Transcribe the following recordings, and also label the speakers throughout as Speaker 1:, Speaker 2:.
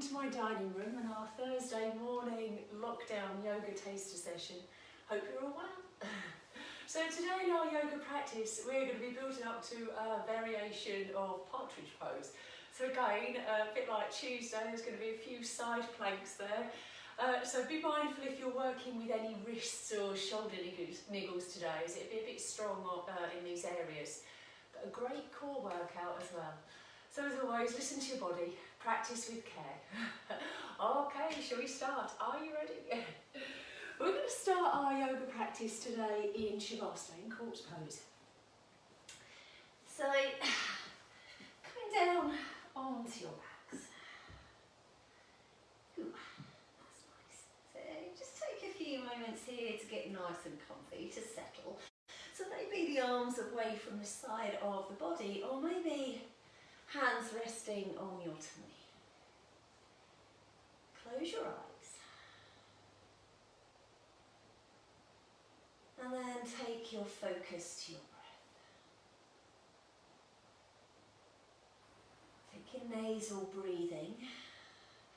Speaker 1: to my dining room and our Thursday morning lockdown yoga taster session. Hope you're all well. So today in our yoga practice we're going to be building up to a variation of Partridge Pose. So again, a bit like Tuesday, there's going to be a few side planks there. So be mindful if you're working with any wrists or shoulder niggles today, as it'll be a bit strong in these areas. But a great core workout as well. So as always, listen to your body, practice with care. Okay, shall we start? Are you ready? We're going to start our yoga practice today in Shavasana, in corpse pose. So, coming down onto your backs. Ooh, that's nice. So just take a few moments here to get nice and comfy, to settle. So maybe the arms away from the side of the body, or maybe hands resting on your tummy. Close your eyes. And then take your focus to your breath. Take your nasal breathing,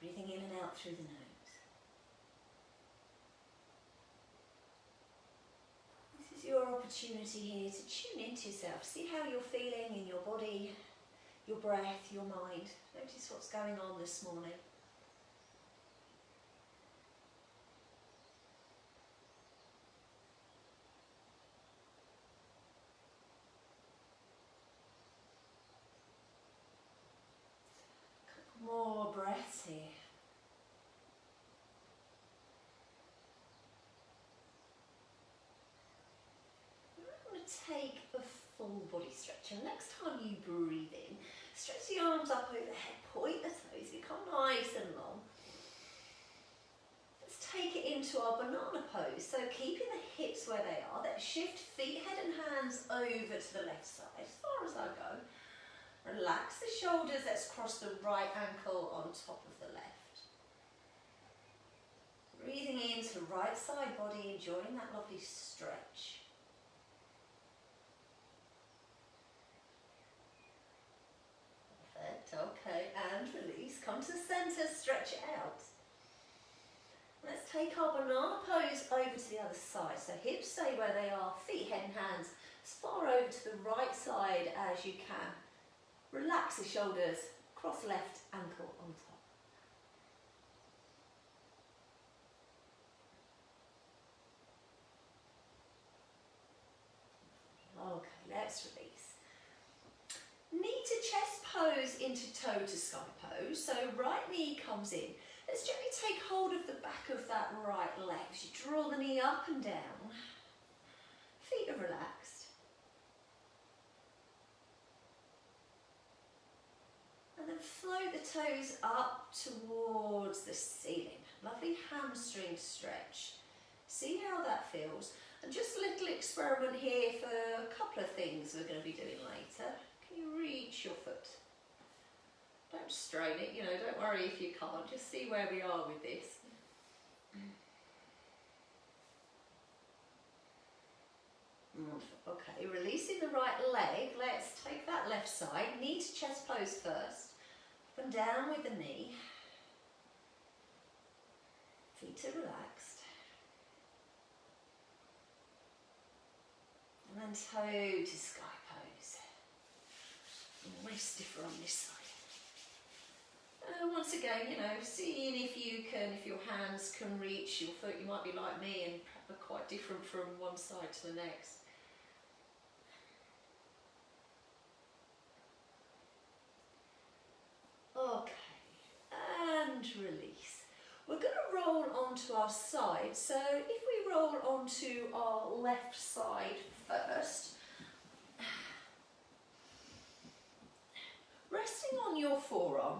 Speaker 1: breathing in and out through the nose. This is your opportunity here to tune into yourself. See how you're feeling in your body, your breath, your mind. Notice what's going on this morning. More breaths here. I'm going to take a full body stretch, and next time you breathe in, stretch the arms up overhead, point the toes, become nice and long. Let's take it into our banana pose, so keeping the hips where they are, let's shift feet, head and hands over to the left side, as far as I go. Relax the shoulders, let's cross the right ankle on top of the left. Breathing into right side body, enjoying that lovely stretch. Perfect, okay, and release. Come to centre, stretch it out. Let's take our banana pose over to the other side. So hips stay where they are, feet, head and hands as far over to the right side as you can. Relax the shoulders, cross left ankle on top. Okay, let's release. Knee to chest pose into toe to sky pose. So right knee comes in. Let's gently take hold of the back of that right leg as you draw the knee up and down. Feet are relaxed. And then float the toes up towards the ceiling. Lovely hamstring stretch. See how that feels. And just a little experiment here for a couple of things we're going to be doing later. Can you reach your foot? Don't strain it, don't worry if you can't. Just see where we are with this. Okay, releasing the right leg. Let's take that left side. Knee to chest pose first. Up and down with the knee. Feet are relaxed. And then toe to sky pose. Always stiffer on this side. Once again, seeing if your hands can reach your foot. You might be like me and are quite different from one side to the next. Okay, and release. We're going to roll onto our side. So if we roll onto our left side first, resting on your forearm,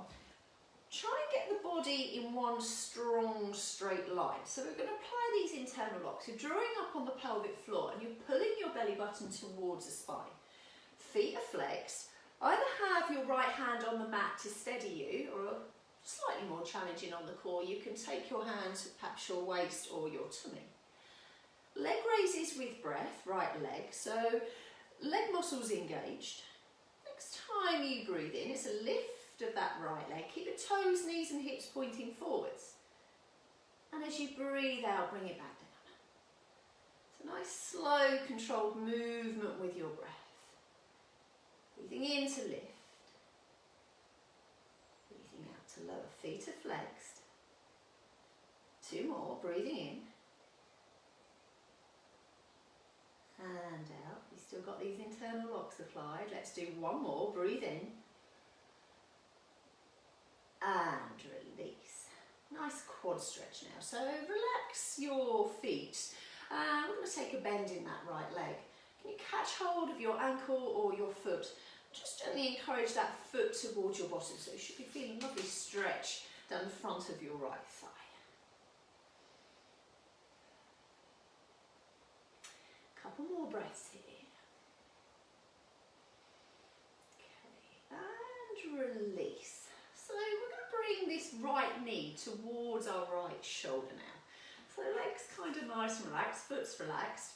Speaker 1: try and get the body in one strong straight line. So we're going to apply these internal locks. You're drawing up on the pelvic floor and you're pulling your belly button towards the spine. Feet are flexed. Either have your right hand on the mat to steady you, or slightly more challenging on the core, you can take your hand to perhaps your waist or your tummy. Leg raises with breath, right leg, so leg muscles engaged. Next time you breathe in, it's a lift of that right leg. Keep your toes, knees and hips pointing forwards. And as you breathe out, bring it back down. It's a nice, slow, controlled movement with your breath. Breathing in to lift. Breathing out to lower. Feet are flexed. 2 more. Breathing in. And out. You've still got these internal locks applied. Let's do 1 more. Breathe in. And release. Nice quad stretch now. So relax your feet. We're going to take a bend in that right leg. Can you catch hold of your ankle or your foot? Just gently encourage that foot towards your bottom. So you should be feeling a lovely stretch down the front of your right thigh. Couple more breaths here. Okay, and release. So we're going to bring this right knee towards our right shoulder now. So legs kind of nice and relaxed, foot's relaxed.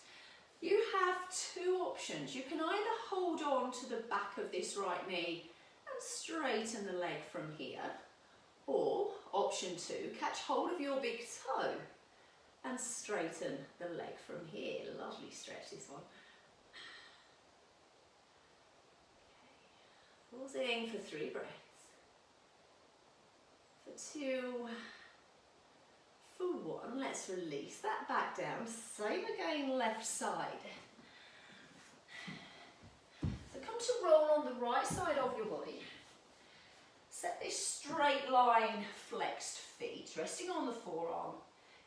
Speaker 1: You have 2 options. You can either hold on to the back of this right knee and straighten the leg from here, or option 2, catch hold of your big toe and straighten the leg from here. Lovely stretch, this one. Okay. Pausing for 3 breaths. For 2, for 1. Let's release that back down. Same again, left side. So come to roll on the right side of your body. Set this straight line, flexed feet, resting on the forearm.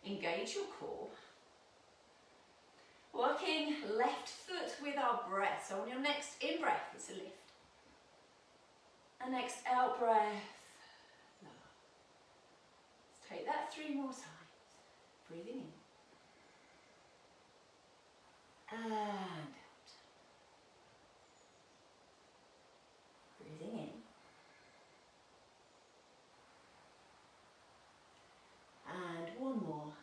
Speaker 1: Engage your core. Working left foot with our breath. So on your next in-breath, it's a lift. And next out-breath, lower. Let's take that 3 more times. Breathing in. And out. Breathing in. And 1 more.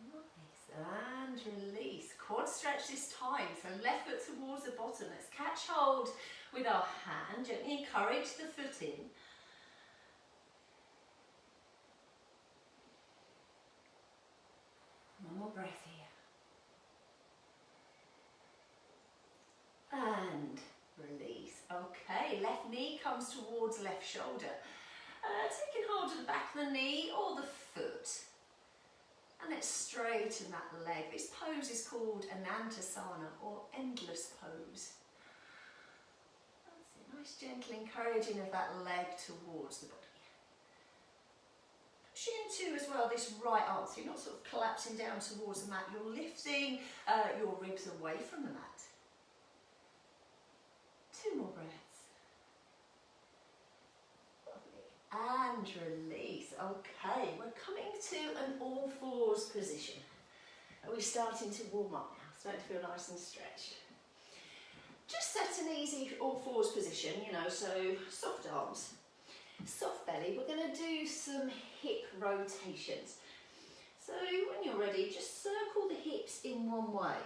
Speaker 1: Nice. And release. Quad stretch this time. So left foot towards the bottom. Let's catch hold with our hand. Gently encourage the foot in. One more breath here. And release. Okay, left knee comes towards left shoulder. Taking hold of the back of the knee or the foot. And let's straighten that leg. This pose is called Anantasana or endless pose. That's it. Nice gentle encouraging of that leg towards the body. Pushing into as well this right arm, so you're not sort of collapsing down towards the mat. You're lifting your ribs away from the mat. 2 more breaths. And release. Okay, we're coming to an all fours position. We're starting to warm up now, starting to feel nice and stretched. Just set an easy all fours position, you know, so soft arms, soft belly. We're going to do some hip rotations. So when you're ready, just circle the hips in one way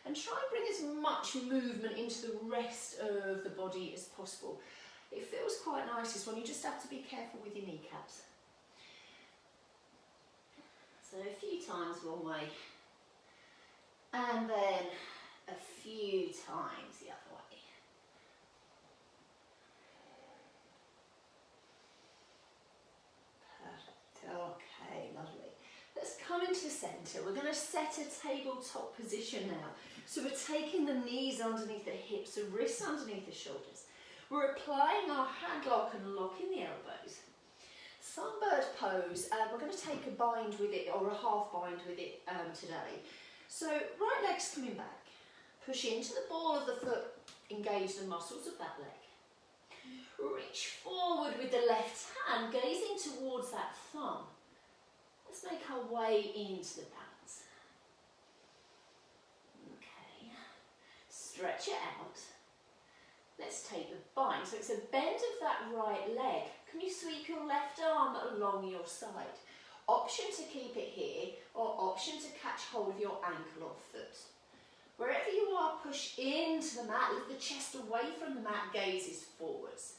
Speaker 1: and try and bring as much movement into the rest of the body as possible. It feels quite nice, this one. You just have to be careful with your kneecaps. So a few times one way, and then a few times the other way. Perfect. Okay, lovely. Let's come into the centre. We're going to set a tabletop position now. So we're taking the knees underneath the hips, the wrists underneath the shoulders. We're applying our hand lock and locking the elbows. Sunbird pose, we're going to take a bind with it, or a half bind with it today. So right leg's coming back. Push into the ball of the foot, engage the muscles of that leg. Reach forward with the left hand, gazing towards that thumb. Let's make our way into the balance. Okay, stretch it out. Let's take the bind. So it's a bend of that right leg. Can you sweep your left arm along your side? Option to keep it here, or option to catch hold of your ankle or foot. Wherever you are, push into the mat, lift the chest away from the mat, gazes forwards.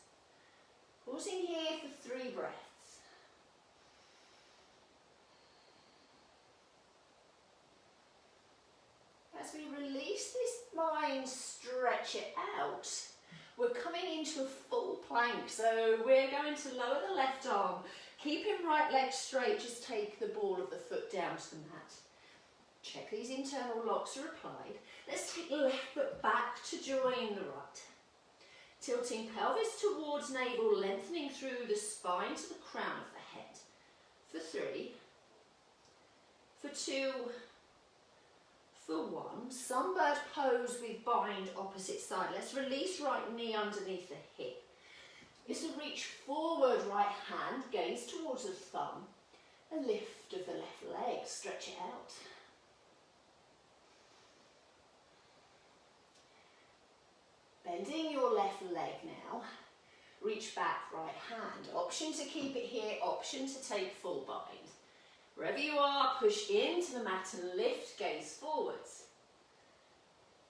Speaker 1: Pausing here for 3 breaths. As we release this mind, stretch it out. We're coming into a full plank, so we're going to lower the left arm, keeping right leg straight, just take the ball of the foot down to the mat. Check these internal locks are applied. Let's take the left foot back to join the right. Tilting pelvis towards navel, lengthening through the spine to the crown of the head. For 3, for 2, for 1. Sunbird pose with bind opposite side. Let's release right knee underneath the hip. This will reach forward, right hand, gaze towards the thumb. A lift of the left leg, stretch it out. Bending your left leg now, reach back, right hand. Option to keep it here, option to take full bind. Wherever you are, push into the mat and lift, gaze forwards.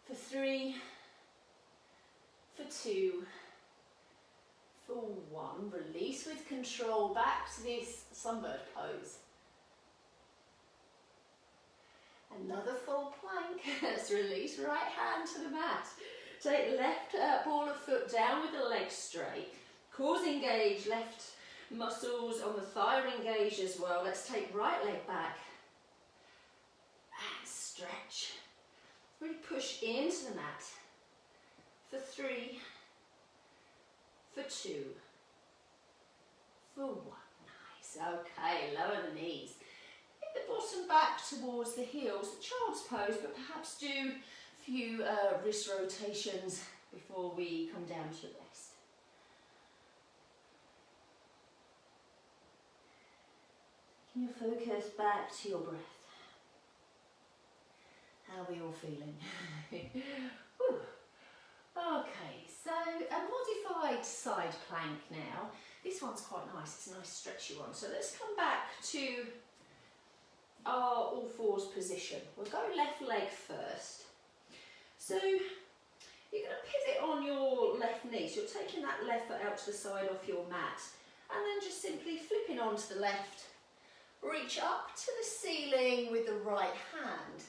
Speaker 1: For 3, for 2, for 1. Release with control back to this sunbird pose. Another full plank. Let's release right hand to the mat. Take left ball of foot down with the leg straight. Cores engage, left muscles on the thigh are engaged as well. Let's take right leg back and stretch. Really push into the mat. For 3, for 2, for 1. Nice. Okay, lower the knees. Get the bottom back towards the heels, the child's pose, but perhaps do a few wrist rotations before we come down to rest. Taking your focus back to your breath. How are we all feeling? Okay, so a modified side plank now. This one's quite nice, it's a nice stretchy one. So let's come back to our all fours position. We'll go left leg first. So you're going to pivot on your left knee. So you're taking that left foot out to the side off your mat and then just simply flipping onto the left. Reach up to the ceiling with the right hand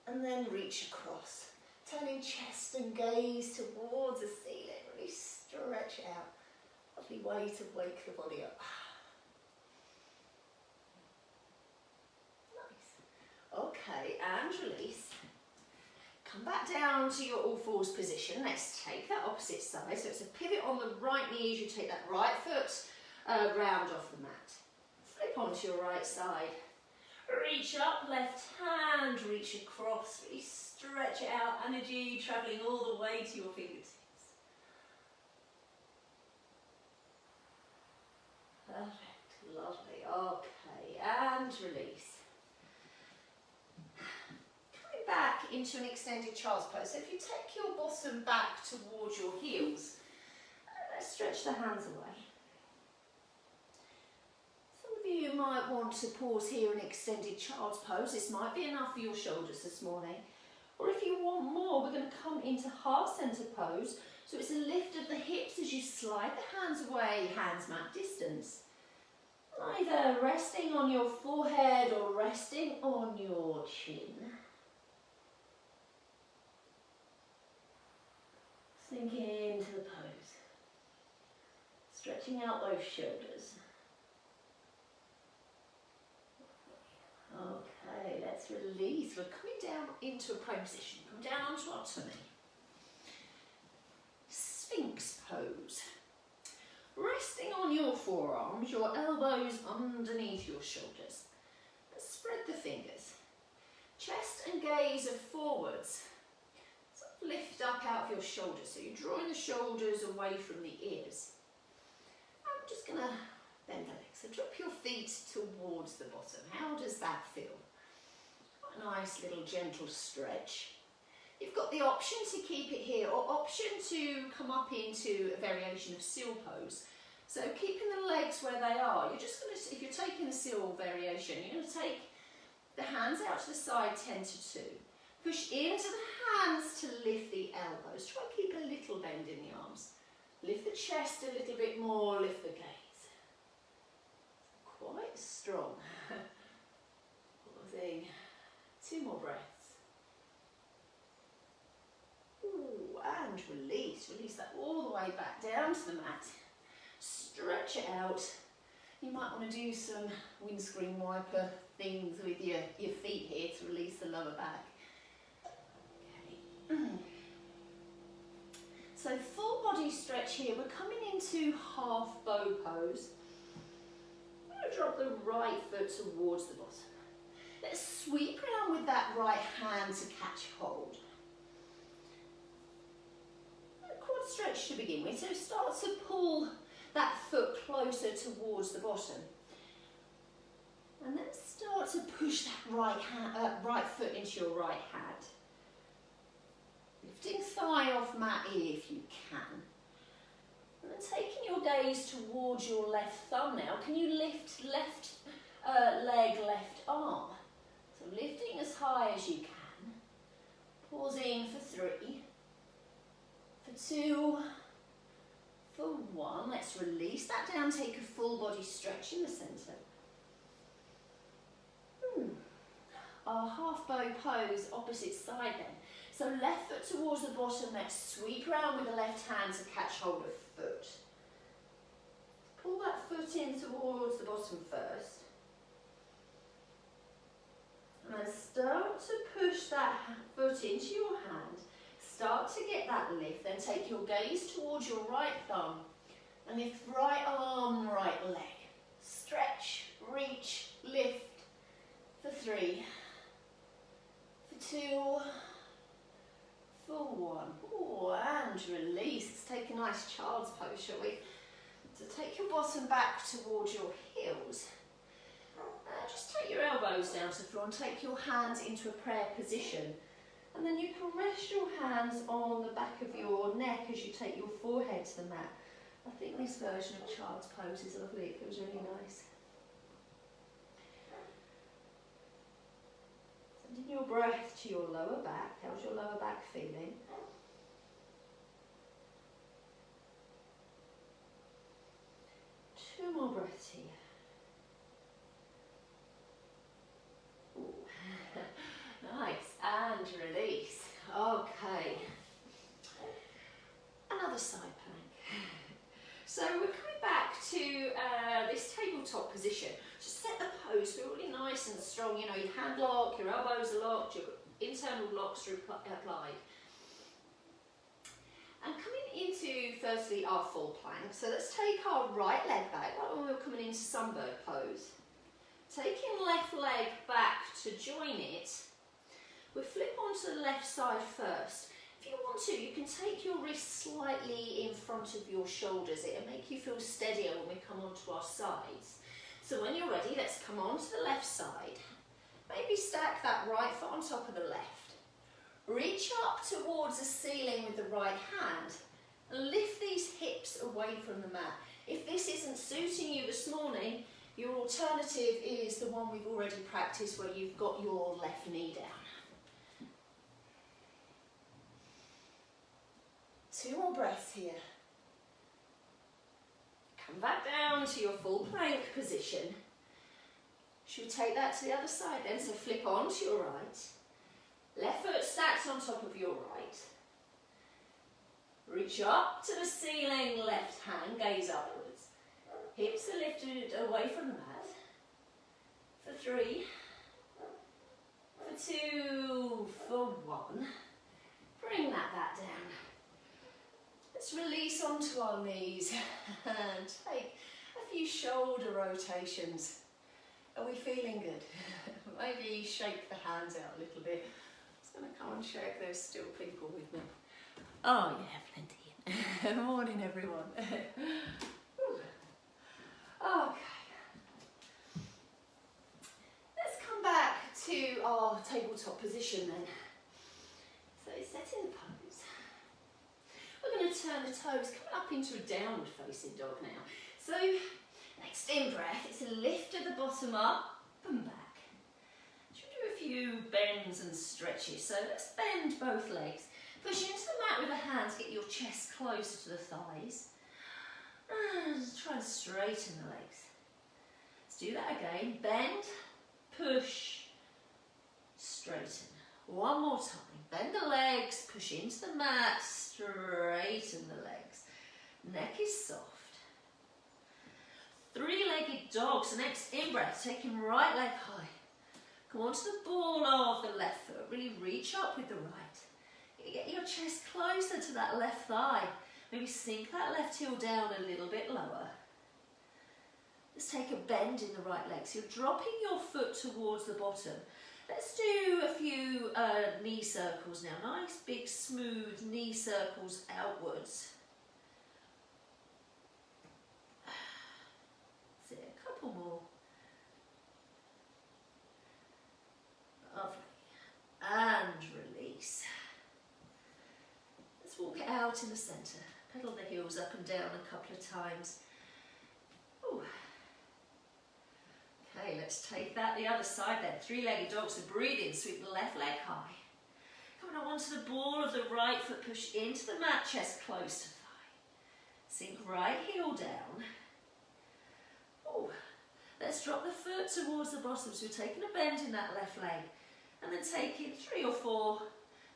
Speaker 1: and then reach across. Turning chest and gaze towards the ceiling. Really stretch out. Lovely way to wake the body up. Nice. Okay, and release. Come back down to your all fours position. Let's take that opposite side. So it's a pivot on the right knee as you take that right foot round off the mat. Flip onto your right side. Reach up, left hand, reach across, really stretch it out, energy travelling all the way to your fingertips. Perfect, lovely, okay, and release. Coming back into an extended child's pose, so if you take your bottom back towards your heels, let's stretch the hands away. You might want to pause here in extended child's pose. This might be enough for your shoulders this morning. Or if you want more, we're going to come into heart center pose. So it's a lift of the hips as you slide the hands away, hands mat distance. Either resting on your forehead or resting on your chin. Sink into the pose. Stretching out those shoulders. Okay, let's release. We're coming down into a prone position. Come down onto our tummy. Sphinx pose. Resting on your forearms, your elbows underneath your shoulders. Let's spread the fingers. Chest and gaze are forwards. So lift up out of your shoulders. So you're drawing the shoulders away from the ears. I'm just going to bend the legs. So drop your feet towards the bottom. How does that feel? Quite a nice little gentle stretch. You've got the option to keep it here or option to come up into a variation of seal pose. So keeping the legs where they are, you're just going to, if you're taking the seal variation, you're going to take the hands out to the side 10 to 2. Push into the hands to lift the elbows. Try and keep a little bend in the arms. Lift the chest a little bit more, lift the gaze. Quite strong. Pausing. 2 more breaths. Ooh, and release. Release that all the way back down to the mat. Stretch it out. You might want to do some windscreen wiper things with your feet here to release the lower back. Okay. So full body stretch here. We're coming into half bow pose. I'm going to drop the right foot towards the bottom. Let's sweep around with that right hand to catch hold. A quad stretch to begin with. So start to pull that foot closer towards the bottom. And then start to push that right foot into your right hand. Lifting thigh off mat here if you can. And then taking your gaze towards your left thumb now. Can you lift left leg, left arm? So lifting as high as you can. Pausing for 3, for 2, for 1. Let's release that down. Take a full body stretch in the centre. Our half bow pose, opposite side then. So left foot towards the bottom, let's sweep around with the left hand to catch hold of foot. Pull that foot in towards the bottom first. And then start to push that foot into your hand. Start to get that lift, then take your gaze towards your right thumb. And lift right arm, right leg. Stretch, reach, lift for 3. 2, for 1. Ooh, and release. Let's take a nice child's pose, shall we? So take your bottom back towards your heels. Just take your elbows down to the floor and take your hands into a prayer position. And then you can rest your hands on the back of your neck as you take your forehead to the mat. I think this version of child's pose is lovely. It feels really nice. Sending your breath to your lower back. How's your lower back feeling? Two more breaths here. Nice, and release. Okay. Another side plank. So we're coming back to this tabletop position. Just set the pose, feel really nice and strong. You know, your hand lock, your elbows are locked, your internal locks are applied. And coming into, firstly, our full plank. So let's take our right leg back, like when we were coming into sunbird pose. Taking left leg back to join it, we flip onto the left side first. If you want to, you can take your wrists slightly in front of your shoulders. It'll make you feel steadier when we come onto our sides. So when you're ready, let's come onto the left side. Maybe stack that right foot on top of the left. Reach up towards the ceiling with the right hand and lift these hips away from the mat. If this isn't suiting you this morning, your alternative is the one we've already practiced where you've got your left knee down. 2 more breaths here. Come back down to your full plank position. Should we take that to the other side then? So flip onto your right. Left foot stacked on top of your right. Reach up to the ceiling, left hand, gaze upwards. Hips are lifted away from the mat. For 3, for 2, for 1. Bring that back down. Let's release onto our knees and take a few shoulder rotations. Are we feeling good? Maybe shake the hands out a little bit. I'm just going to come and shake those still people with me. Oh yeah, plenty. Morning everyone. Okay. Let's come back to our tabletop position then. So setting the pose. We're going to turn the toes, coming up into a downward facing dog now. So next in breath, it's a lift of the bottom up and back. Should we do a
Speaker 2: few bends and stretches. So let's bend both legs. Push into the mat with the hands, get your chest closer to the thighs. And try and straighten the legs. Let's do that again. Bend, push, straighten. One more time. Bend the legs, push into the mat, straighten the legs. Neck is soft. Three-legged dog. So next in-breath, taking right leg high. Come onto the ball of the left foot. Really reach up with the right. You get your chest closer to that left thigh. Maybe sink that left heel down a little bit lower. Let's take a bend in the right leg. So you're dropping your foot towards the bottom. Let's do a few knee circles now. Nice big smooth knee circles outwards. That's it, a couple more. Lovely. And release. Let's walk it out in the centre. Pedal the heels up and down a couple of times. Ooh. Okay, let's take that the other side then. Three-legged dog, so breathe in, sweep the left leg high. Coming up onto the ball of the right foot, push into the mat, chest close to thigh. Sink right heel down. Ooh. Let's drop the foot towards the bottom, so we're taking a bend in that left leg. And then taking 3 or 4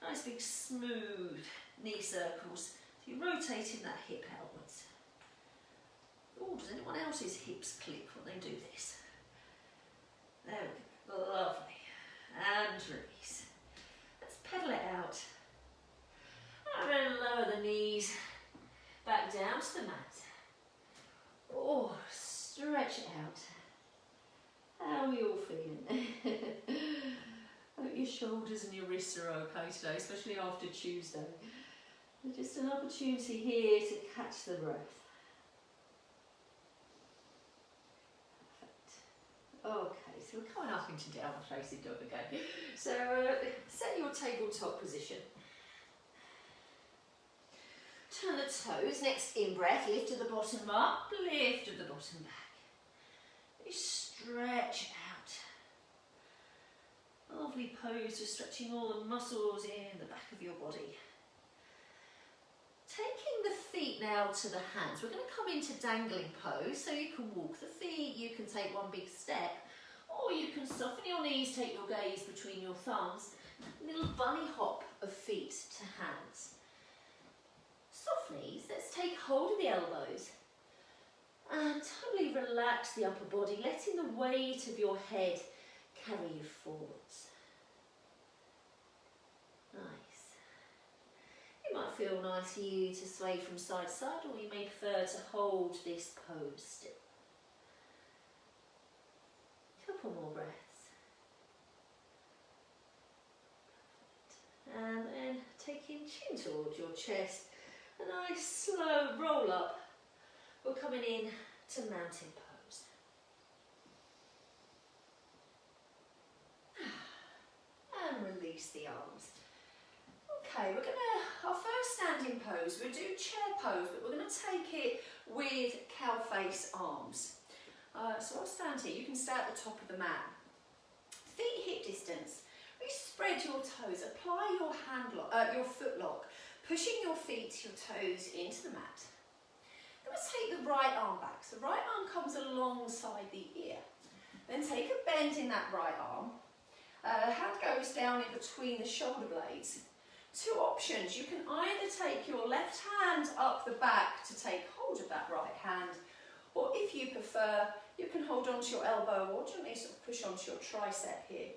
Speaker 2: nice big smooth knee circles. So you're rotating that hip outwards. Oh, does anyone else's hips click when they do this? There we go, lovely. And release. Let's pedal it out. And then lower the knees back down to the mat. Oh, stretch it out. How are we all feeling? Hope your shoulders and your wrists are okay today, especially after Tuesday. Just an opportunity here to catch the breath. Perfect. Okay, so we're coming up into down facing dog again. So set your tabletop position. Turn the toes. Next in-breath, lift at the bottom up, lift at the bottom back. You stretch out. Lovely pose, just stretching all the muscles in the back of your body. Taking the feet now to the hands, we're going to come into dangling pose, so you can walk the feet, you can take one big step, or you can soften your knees, take your gaze between your thumbs, little bunny hop of feet to hands. Soft knees, let's take hold of the elbows and totally relax the upper body, letting the weight of your head carry you forwards. Nice. It might feel nice for you to sway from side to side, or you may prefer to hold this pose still. Couple more breaths. And then taking chin towards your chest, a nice slow roll up. We're coming in to mountain pose. And release the arms. Okay, we're gonna, our first standing pose, we'll do chair pose, but we're gonna take it with cow face arms. So I'll stand here, you can stay at the top of the mat. Feet hip distance. Really spread your toes, apply your your foot lock, pushing your feet, your toes into the mat. Then we'll take the right arm back. So right arm comes alongside the ear. Then take a bend in that right arm. Hand goes down in between the shoulder blades. Two options. You can either take your left hand up the back to take hold of that right hand, or if you prefer, you can hold onto your elbow or gently sort of push onto your tricep here.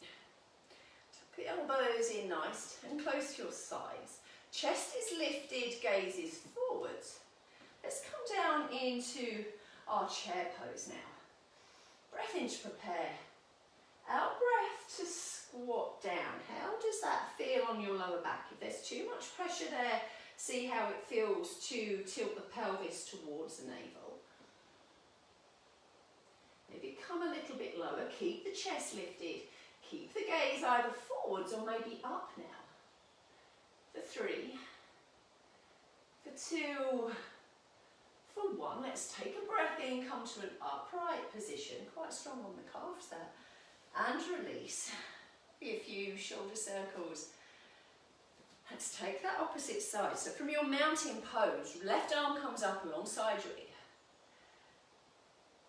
Speaker 2: Tuck the elbows in nice and close to your sides. Chest is lifted, gaze is forwards. Let's come down into our chair pose now. Breath in to prepare. Out breath to squat down. How does that feel on your lower back? If there's too much pressure there, see how it feels to tilt the pelvis towards the navel. Maybe come a little bit lower, keep the chest lifted, keep the gaze either forwards or maybe up now. For 3, for 2, for 1, let's take a breath in, come to an upright position, quite strong on the calves there. and release. Be a few shoulder circles. Let's take that opposite side. So from your mountain pose, left arm comes up alongside your ear.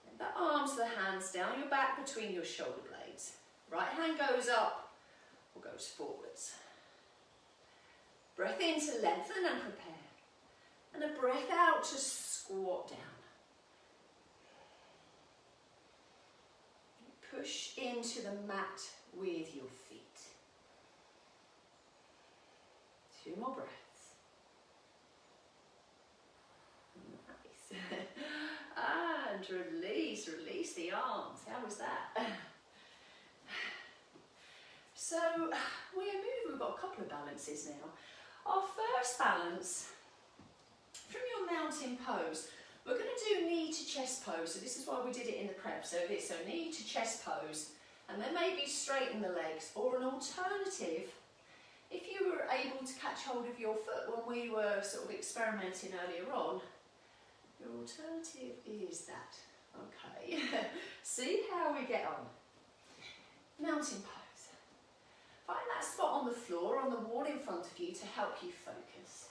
Speaker 2: And the arms, the hands down your back between your shoulder blades. Right hand goes up or goes forwards. Breath in to lengthen and prepare. And a breath out to squat down. Push into the mat with your feet. 2 more breaths. Nice. And release, release the arms. How was that? So we're moving, we've got a couple of balances now. Our first balance, from your mountain pose, we're going to do knee to chest pose. So this is why we did it in the prep. So knee to chest pose, and then maybe straighten the legs, or an alternative, if you were able to catch hold of your foot when we were sort of experimenting earlier on, your alternative is that. Okay, see how we get on. Mountain pose. Find that spot on the floor, on the wall in front of you to help you focus.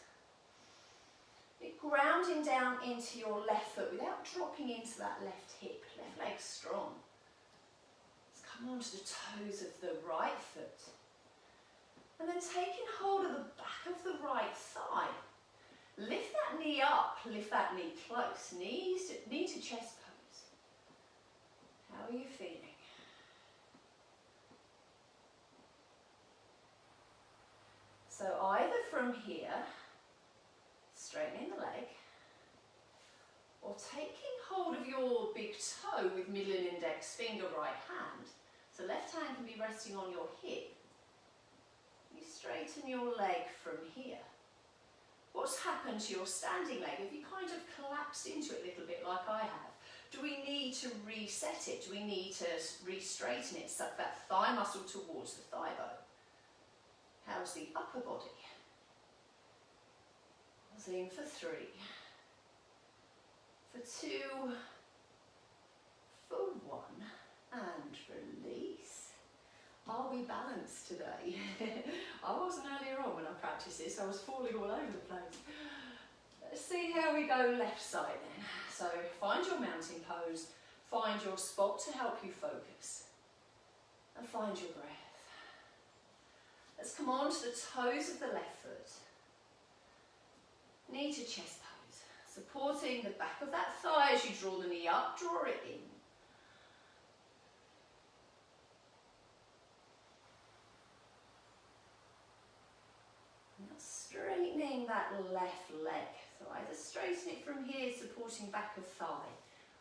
Speaker 2: You're grounding down into your left foot without dropping into that left hip. Left leg strong. Let's come onto the toes of the right foot. And then taking hold of the back of the right thigh. Lift that knee up, lift that knee close. Knee to chest pose. How are you feeling? So either from here, straightening the leg, or taking hold of your big toe with middle and index finger, right hand. So left hand can be resting on your hip. You straighten your leg from here. What's happened to your standing leg? Have you kind of collapsed into it a little bit like I have? Do we need to reset it? Do we need to re-straighten it? Suck that thigh muscle towards the thigh bone. How's the upper body? In for 3, for 2, for 1, and release. Are we balanced today? I wasn't earlier on when I practiced this, I was falling all over the place. Let's see how we go left side then. So find your mountain pose, find your spot to help you focus, and find your breath. Let's come on to the toes of the left foot. Knee to chest pose, supporting the back of that thigh as you draw the knee up, draw it in. Now straightening that left leg. So either straighten it from here, supporting back of thigh,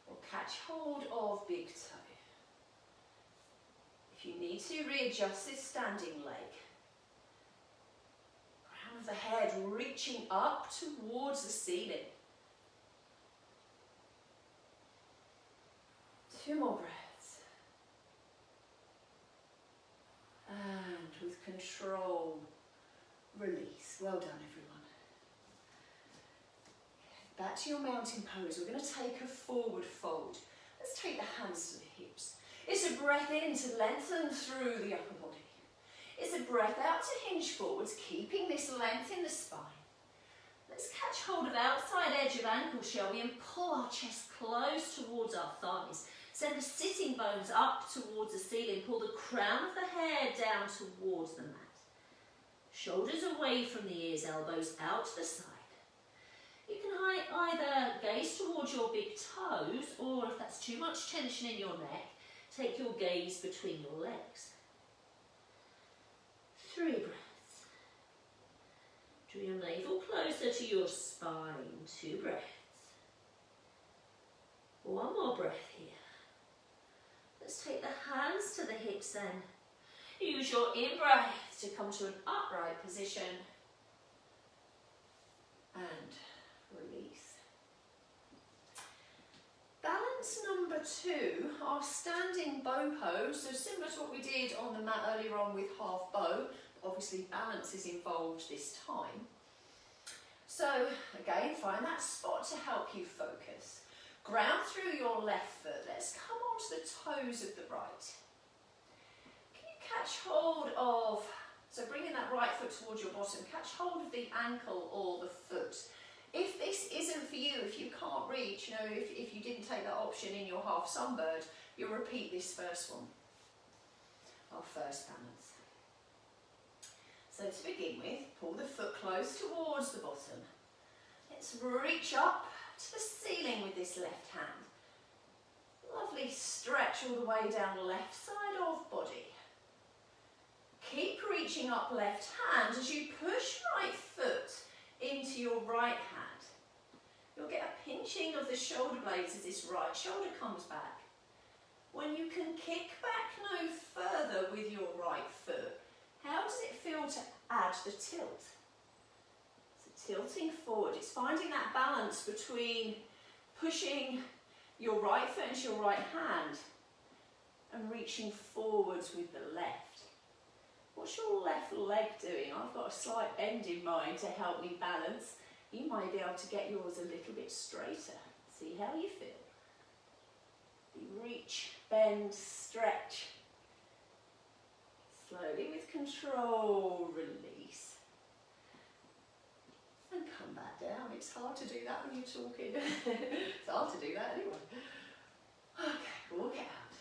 Speaker 2: or catch hold of big toe. If you need to, readjust this standing leg. Of the head reaching up towards the ceiling. 2 more breaths. And with control, release. Well done, everyone. Back to your mountain pose. We're going to take a forward fold. Let's take the hands to the hips. It's a breath in to lengthen through the upper body. It's a breath out to hinge forwards, keeping this length in the spine. Let's catch hold of outside edge of ankle, shall we, and pull our chest close towards our thighs. Send the sitting bones up towards the ceiling. Pull the crown of the hair down towards the mat. Shoulders away from the ears, elbows out to the side. You can either gaze towards your big toes, or if that's too much tension in your neck, take your gaze between your legs. 3 breaths. Draw your navel closer to your spine. 2 breaths. 1 more breath here. Let's take the hands to the hips then. Use your in-breath to come to an upright position. And release. Balance number 2, our standing bow pose. So similar to what we did on the mat earlier on with half bow. Obviously balance is involved this time. So again, find that spot to help you focus. Ground through your left foot. Let's come onto the toes of the right. catch hold of, so bringing that right foot towards your bottom, catch hold of the ankle or the foot. If this isn't for you, if you can't reach, you know, if you didn't take that option in your half sunbird, you'll repeat this first one, our first balance. So to begin with, pull the foot close towards the bottom. Let's reach up to the ceiling with this left hand. Lovely stretch all the way down the left side of body. Keep reaching up left hand as you push right foot into your right hand. You'll get a pinching of the shoulder blades as this right shoulder comes back. When you can kick back no further with your right foot, how does it feel to add the tilt? So tilting forward, it's finding that balance between pushing your right foot into your right hand and reaching forwards with the left. What's your left leg doing? I've got a slight bend in mine to help me balance. You might be able to get yours a little bit straighter. See how you feel. You reach, bend, stretch. Slowly with control, release. And come back down. It's hard to do that when you're talking. It's hard to do that anyway. Okay, walk it out.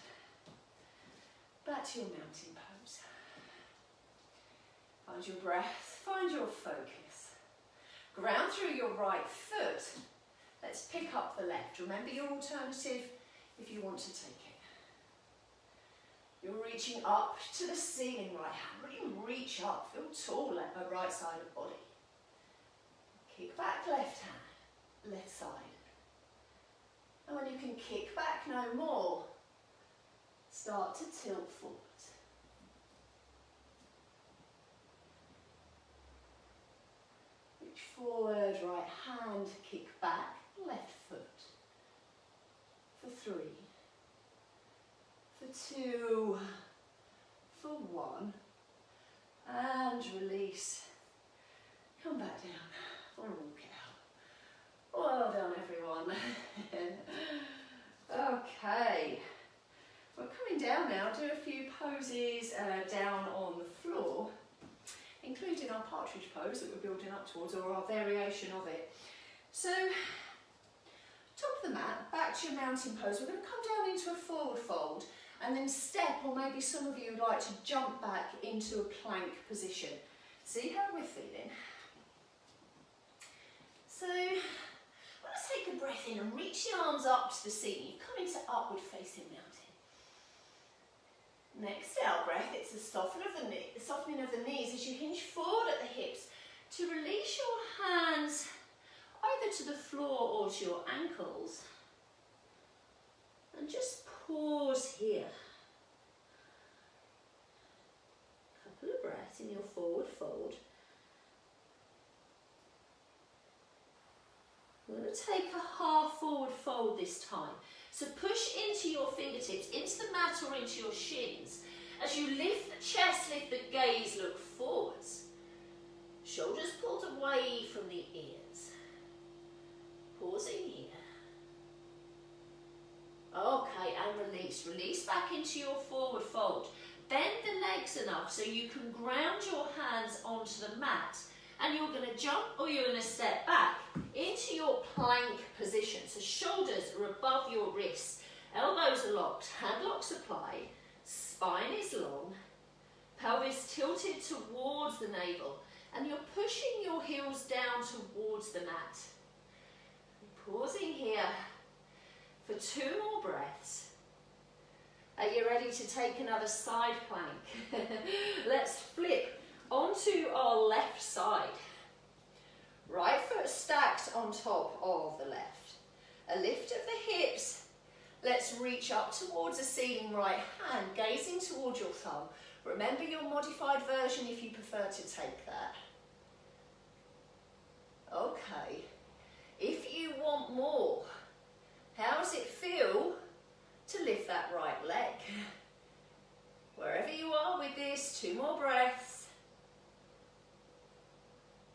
Speaker 2: Back to your mountain pose. Find your breath, find your focus. Ground through your right foot. Let's pick up the left. Remember your alternative if you want to take it. You're reaching up to the ceiling right hand. Really reach up, feel tall at the right side of body. Kick back left hand, left side. And when you can kick back no more, start to tilt forward. Forward, right hand, kick back, left foot. For 3, for 2, for 1, and release. Come back down, or walk it out. Well done everyone. Okay, we're coming down now, do a few poses down on the floor, including our partridge pose that we're building up towards, or our variation of it. So, top of the mat, back to your mountain pose. We're going to come down into a forward fold and then step, or maybe some of you like to jump back into a plank position. See how we're feeling? So, let's take a breath in and reach the arms up to the ceiling. You come into upward facing mountain. Next out breath, it's a softening of the knees as you hinge forward at the hips to release your hands either to the floor or to your ankles. And just pause here. Couple of breaths in your forward fold. We're going to take a half forward fold this time. So push into your fingertips, into the mat or into your shins. As you lift the chest, lift the gaze, look forwards. Shoulders pulled away from the ears. Pausing here. Okay, and release. Release back into your forward fold. Bend the legs enough so you can ground your hands onto the mat. And you're going to jump or you're going to step back into your plank position. So shoulders are above your wrists, elbows are locked, hand locks applied, spine is long, pelvis tilted towards the navel, and you're pushing your heels down towards the mat. Pausing here for 2 more breaths. Are you ready to take another side plank? Let's flip onto our left side. Right foot stacked on top of the left. A lift of the hips. Let's reach up towards the ceiling, right hand, gazing towards your thumb. Remember your modified version if you prefer to take that. Okay. If you want more, how does it feel to lift that right leg? Wherever you are with this, 2 more breaths.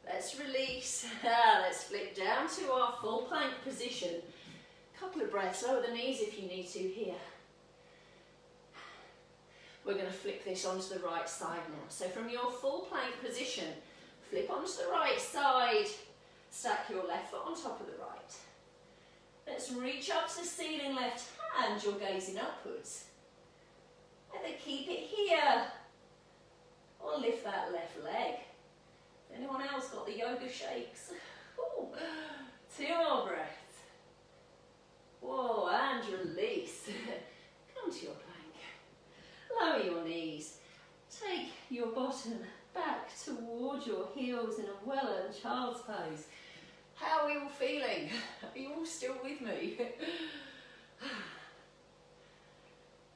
Speaker 2: Let's release. Let's flip down to our full plank position. Couple of breaths, lower the knees if you need to here. we're going to flip this onto the right side now. So from your full plank position, flip onto the right side, stack your left foot on top of the right. Let's reach up to the ceiling, left hand, you're gazing upwards. Either keep it here or lift that left leg. Anyone else got the yoga shakes? Ooh. 2 more breaths. Whoa, and release. Come to your plank. Lower your knees. Take your bottom back towards your heels in a well-earned child's pose. How are we all feeling? Are you all still with me?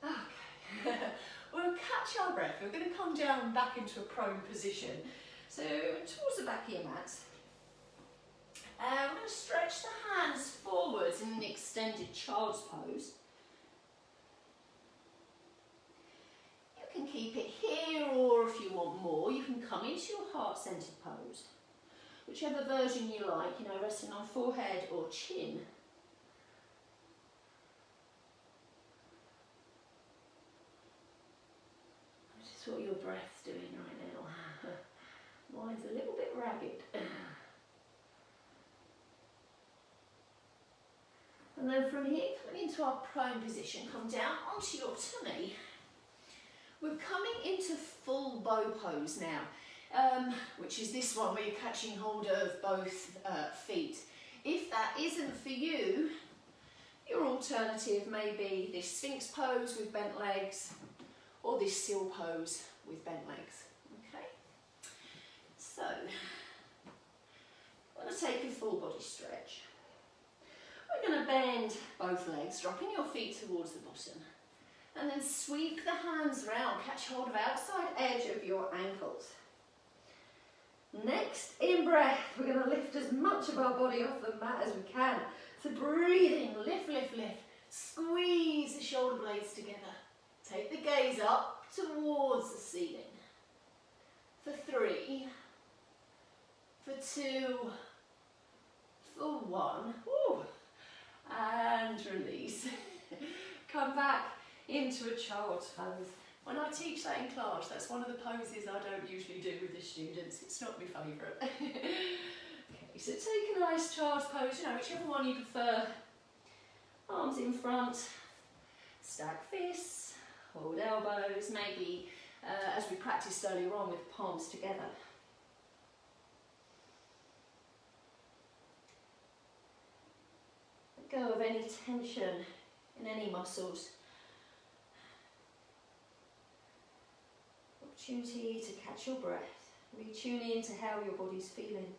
Speaker 2: Okay. We'll catch our breath. We're going to come down back into a prone position. So towards the back of your mat. We're going to stretch the hands forwards in an extended child's pose. You can keep it here, or if you want more, you can come into your heart-centered pose. Whichever version you like, you know, resting on forehead or chin. Notice what your breath's doing right now. Mine's a little bit ragged. And then from here, coming into our prone position, come down onto your tummy. We're coming into full bow pose now, which is this one where you're catching hold of both feet. If that isn't for you, your alternative may be this Sphinx pose with bent legs, or this seal pose with bent legs. Okay? So, I'm going to take a full body stretch. We're going to bend both legs, dropping your feet towards the bottom. And then sweep the hands round, catch hold of outside edge of your ankles. Next, in breath, we're going to lift as much of our body off the mat as we can. So breathing, lift, lift, lift. Squeeze the shoulder blades together. Take the gaze up towards the ceiling. For 3, for 2, for 1. Woo. And release. Come back into a child's pose. When I teach that in class, that's one of the poses I don't usually do with the students. It's not my favourite. Okay, so take a nice child's pose, you know, whichever one you prefer. Arms in front, stack fists, hold elbows, maybe as we practiced earlier on with palms together. Let go of any tension in any muscles. Opportunity to catch your breath, retune into how your body's feeling.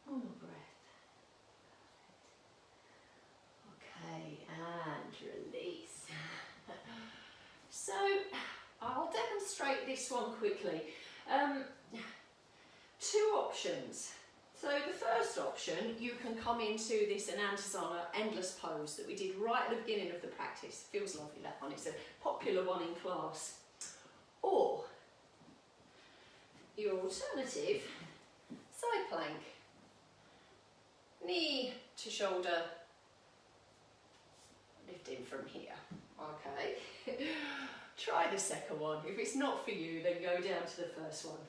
Speaker 2: One more breath. Okay, and release. So, I'll demonstrate this one quickly. 2 options. So the first option, you can come into this Anantasana endless pose that we did right at the beginning of the practice. Feels lovely, that one. It's a popular one in class. Or your alternative, side plank. Knee to shoulder, lifting from here. Okay. Try the second one. If it's not for you, then go down to the first one.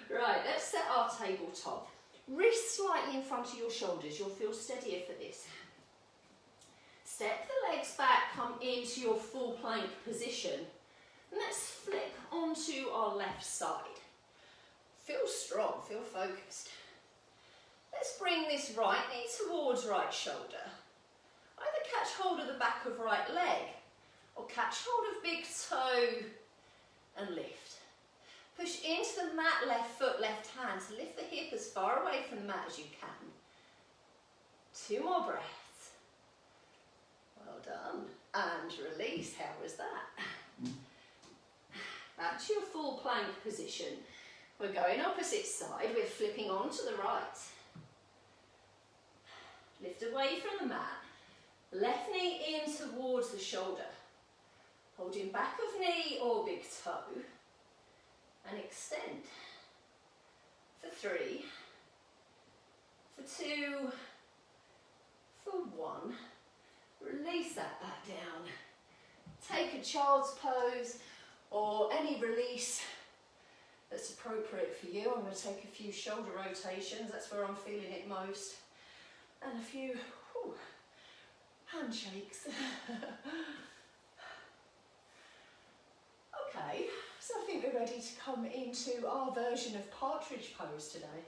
Speaker 2: Right, let's set our tabletop. Wrists slightly in front of your shoulders, you'll feel steadier for this. Step the legs back, come into your full plank position. And let's flip onto our left side. Feel strong, feel focused. Let's bring this right knee towards right shoulder. Either catch hold of the back of right leg or catch hold of big toe and lift. Push into the mat, left foot, left hand, to lift the hip as far away from the mat as you can. 2 more breaths. Well done. And release. How was that? Back to your full plank position. We're going opposite side. We're flipping onto the right. Lift away from the mat. Left knee in towards the shoulder. Holding back of knee or big toe. And extend. For 3, for 2, for 1. Release that back down. Take a child's pose or any release that's appropriate for you. I'm going to take a few shoulder rotations, that's where I'm feeling it most, and a few handshakes. Okay, so I think we're ready to come into our version of Partridge Pose today.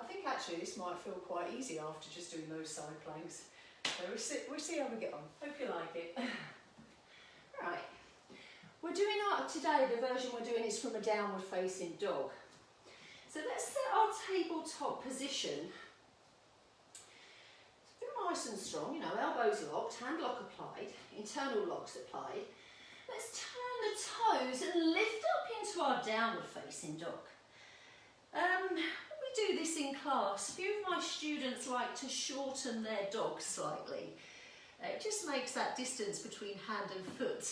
Speaker 2: I think actually this might feel quite easy after just doing those side planks. So we'll see how we get on. Hope you like it. Right, we're doing today, the version we're doing is from a downward facing dog. So let's set our tabletop position. Feel nice and strong, you know, elbows locked, hand lock applied, internal locks applied. Let's turn the toes and lift up into our downward facing dog. When we do this in class, a few of my students like to shorten their dog slightly. It just makes that distance between hand and foot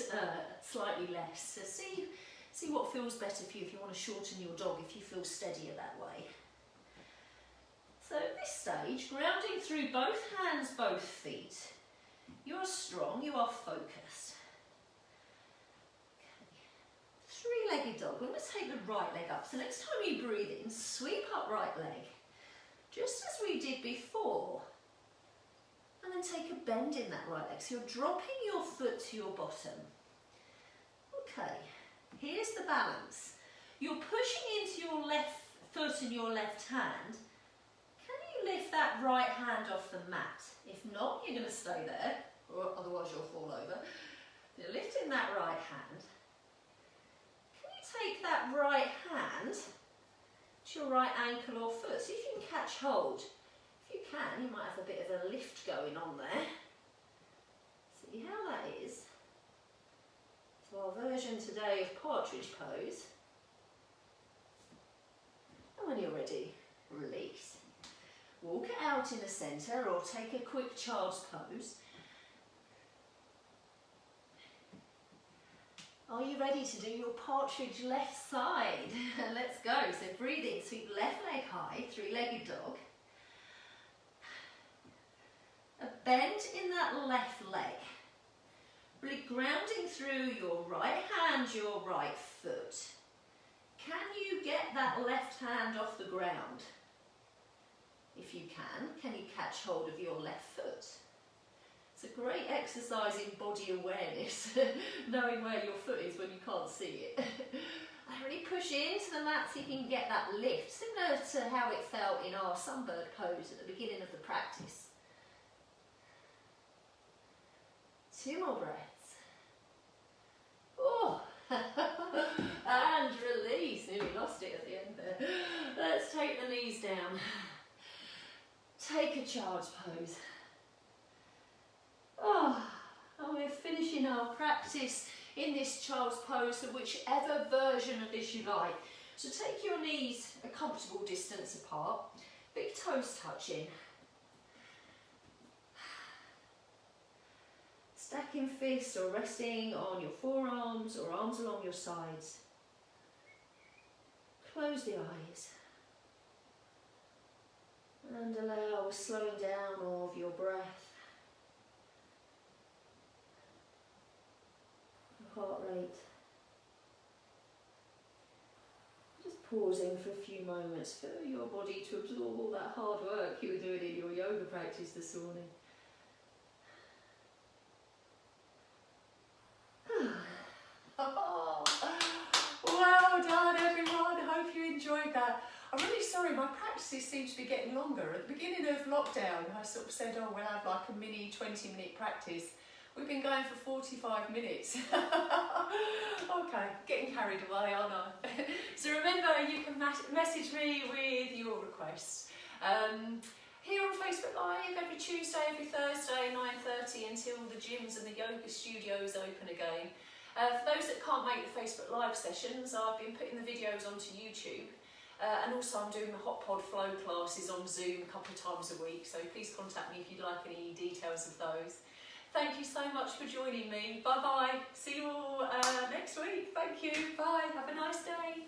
Speaker 2: slightly less. So see what feels better for you if you want to shorten your dog, if you feel steadier that way. So at this stage, grounding through both hands, both feet. You are strong, you are focused. Three-legged dog. We're going to take the right leg up. So next time you breathe in, sweep up right leg, just as we did before. And then take a bend in that right leg. So you're dropping your foot to your bottom. Okay, here's the balance. You're pushing into your left foot and your left hand. Can you lift that right hand off the mat? If not, you're going to stay there, or otherwise you'll fall over. You're lifting that right hand. Take that right hand to your right ankle or foot. See if you can catch hold. If you can, you might have a bit of a lift going on there. See how that is. So our version today of Partridge Pose. And when you're ready, release. Walk it out in the centre or take a quick child's pose. Are you ready to do your partridge left side? Let's go. So breathe in, sweep left leg high, three-legged dog. A bend in that left leg. Really grounding through your right hand, your right foot. Can you get that left hand off the ground? If you can you catch hold of your left foot? It's a great exercise in body awareness, knowing where your foot is when you can't see it. And really push into the mat so you can get that lift, similar to how it felt in our sunbird pose at the beginning of the practice. 2 more breaths. Oh, and release. Nearly lost it at the end there. Let's take the knees down. Take a child's pose. Oh, and we're finishing our practice in this child's pose, so whichever version of this you like. So take your knees a comfortable distance apart, big toes touching. Stacking fists or resting on your forearms or arms along your sides. Close the eyes. And allow a slowing down of your breath. Heart rate. Just pausing for a few moments for your body to absorb all that hard work you were doing in your yoga practice this morning. Oh, well done everyone, hope you enjoyed that. I'm really sorry, my practices seem to be getting longer. At the beginning of lockdown I sort of said, oh, we'll have like a mini 20-minute practice. We've been going for 45 minutes. Okay, getting carried away, aren't I? So remember, you can message me with your requests. Here on Facebook Live, every Tuesday, every Thursday, 9:30 until the gyms and the yoga studios open again. For those that can't make the Facebook Live sessions, I've been putting the videos onto YouTube. And also I'm doing the Hot Pod Flow classes on Zoom a couple of times a week, so please contact me if you'd like any details of those. Thank you so much for joining me. Bye bye. See you all next week. Thank you. Bye. Have a nice day.